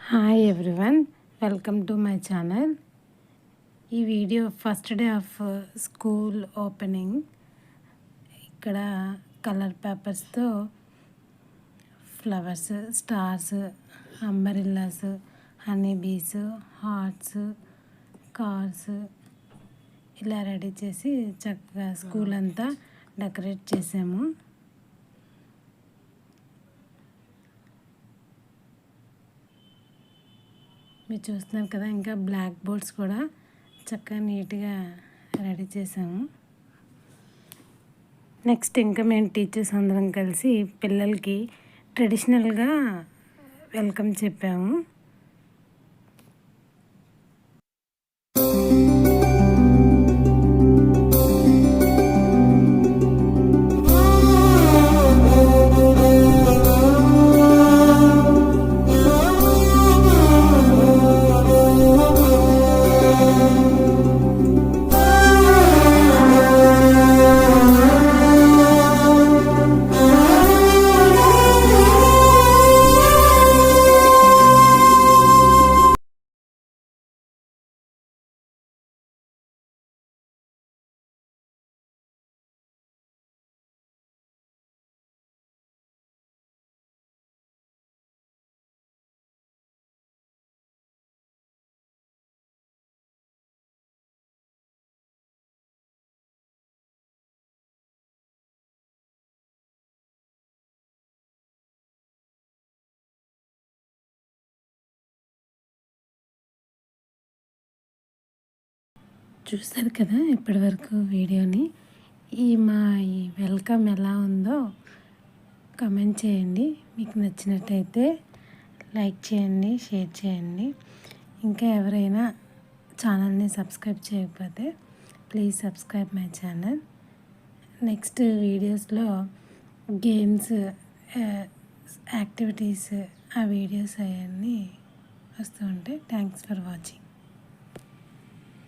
Hi everyone, welcome to my channel. ఈ video first day of school opening. ఇక్కడ colour పేపర్స్తో flowers, stars, umbrellas, honey bees, hearts, cars ఇలా ready చేసి చక్కగా school అంతా decorate చేసాము. మీరు చూస్తున్నారు కదా, ఇంకా బ్లాక్ బోర్డ్స్ కూడా చక్కగా నీట్గా రెడీ చేసాము. నెక్స్ట్ ఇంకా మేము టీచర్స్ అందరం కలిసి పిల్లలకి ట్రెడిషనల్గా వెల్కమ్ చెప్పాము. చూస్తారు కదా ఇప్పటి వరకు వీడియోని. ఈ వెల్కమ్ ఎలా ఉందో కమెంట్ చేయండి. మీకు నచ్చినట్టయితే లైక్ చేయండి, షేర్ చేయండి. ఇంకా ఎవరైనా ఛానల్ని సబ్స్క్రైబ్ చేయకపోతే please subscribe my channel. Next వీడియోస్లో గేమ్స్, యాక్టివిటీస్, ఆ వీడియోస్ అవన్నీ వస్తూ ఉంటాయి. Thanks for watching.